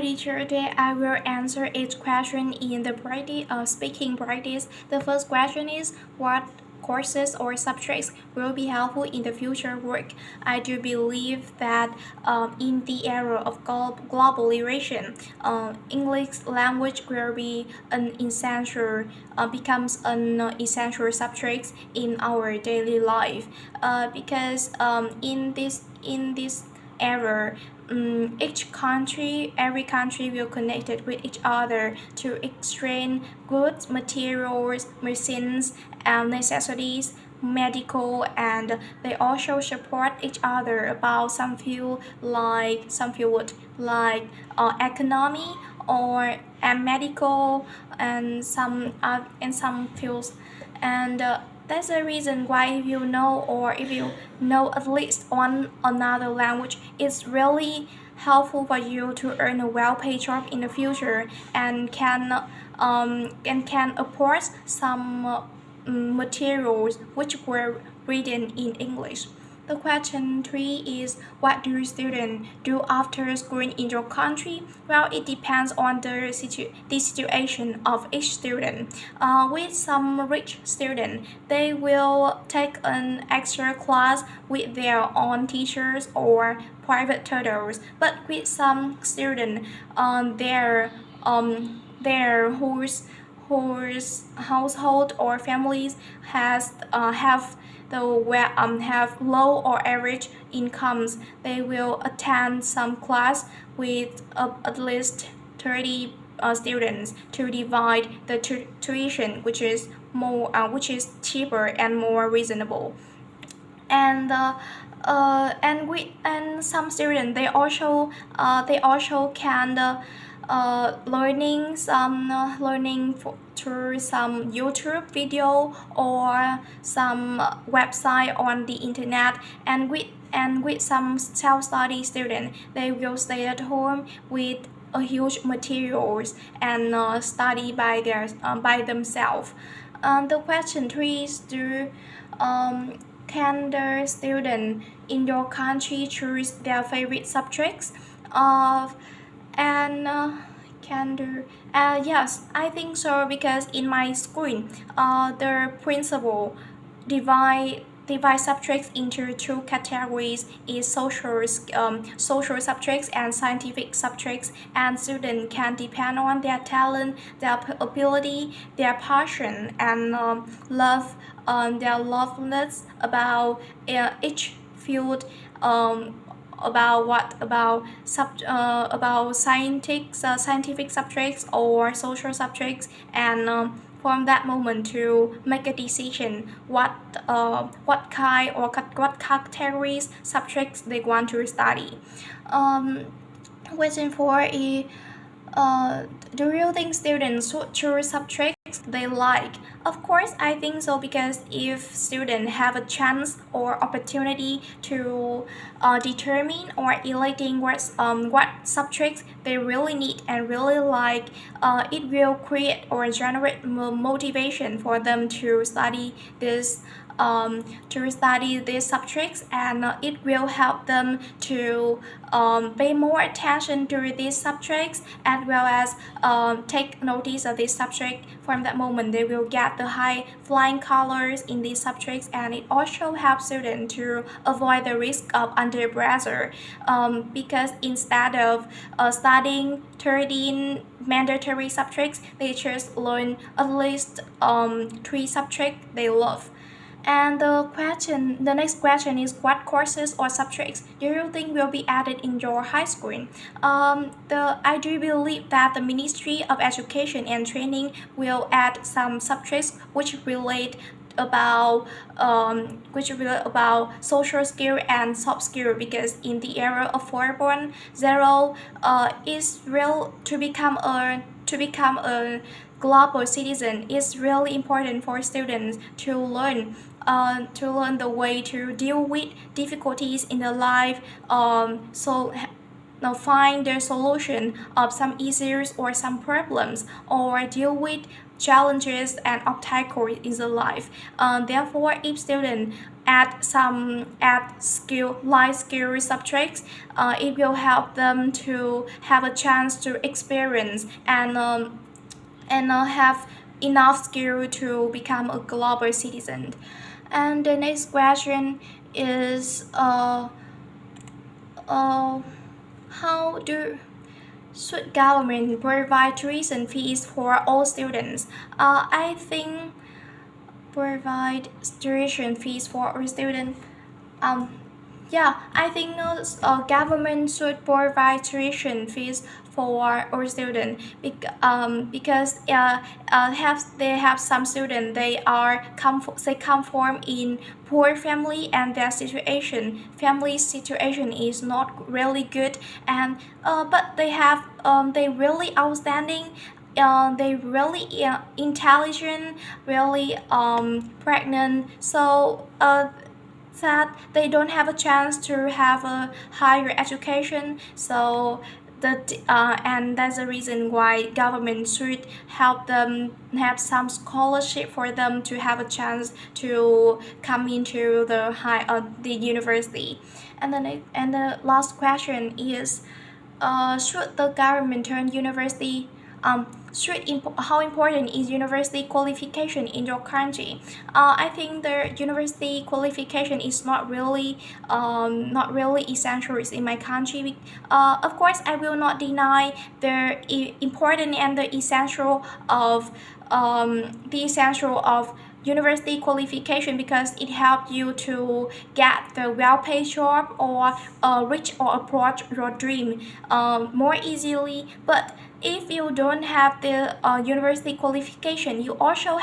teacher. Today I will answer each question in the speaking practice. The first question is what courses or subjects will be helpful in the future work. I do believe that in the era of globalization, English language will be an essential becomes an essential subject in our daily life. Because in this era, every country will connect it with each other to exchange goods, materials, machines, and necessities, medical, and they also support each other about some field like economy or and medical and some fields and that's the reason why if you know or if you know at least one another language, it's really helpful for you to earn a well-paid job in the future and can afford some materials which were written in English. The question 3 is what do students do after school in your country? Well, it depends on the situation of each student. With some rich students, they will take an extra class with their own teachers or private tutors. But with some students, their whose household or families have low or average incomes, they will attend some class with at least 30 students to divide the tuition, which is cheaper and more reasonable. And some students they also can through some YouTube video or some website on the internet, and with some self-study student they will stay at home with a huge materials and study by themselves. The question 3 is can the student in your country choose their favorite subjects? And can do Yes, I think so, because in my school the principal divide subjects into two categories is social subjects and scientific subjects, and students can depend on their talent, their ability, their passion, and their loveliness about each field. About scientific subjects or social subjects, and from that moment to make a decision what kind or what categories subjects they want to study. um, Question 4 is do you think students should choose subjects they like? Of course, I think so, because if students have a chance or opportunity to determine or electing what subjects they really need and really like, it will create or generate motivation for them to study these subjects, and it will help them to pay more attention to these subjects, as well as take notice of this subject. From that moment, they will get the high flying colors in these subjects, and it also helps students to avoid the risk of under pressure, because instead of studying 13 mandatory subjects, they just learn at least 3 subjects they love. And the next question is what courses or subjects do you think will be added in your high school? I do believe that the Ministry of Education and Training will add some subjects which relate about social skill and soft skill, because in the era of 4.0, is real to become a global citizen. It's really important for students to learn the way to deal with difficulties in their life. Now find the solution of some issues or some problems, or deal with challenges and obstacles in the life. Therefore, if students add skill life skill subjects. It will help them to have a chance to experience and have enough skill to become a global citizen. And the next question is uh, how do should government provide tuition fees for all students? I think provide tuition fees for all students. Um, yeah, I think government should provide tuition fees for all students because they have some students they come from in poor family and their family situation is not really good, and but they really outstanding, they really intelligent, really pregnant, so that they don't have a chance to have a higher education. So and that's the reason why government should help them have some scholarship for them to have a chance to come into the university. And the last question is, should the government turn university how important is university qualification in your country? I think the university qualification is not really essential in my country. Of course, I will not deny the important and the essential of university qualification because it helps you to get the well-paid job or reach or approach your dream more easily. But if you don't have the university qualification, you also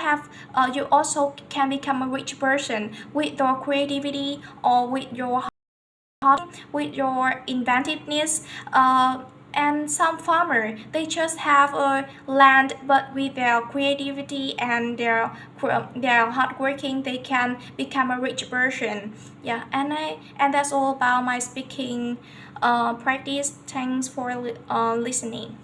can become a rich person with your creativity or with your inventiveness. And some farmer they just have a land, but with their creativity and their hard working they can become a rich person. Yeah, and that's all about my speaking practice. Thanks for listening.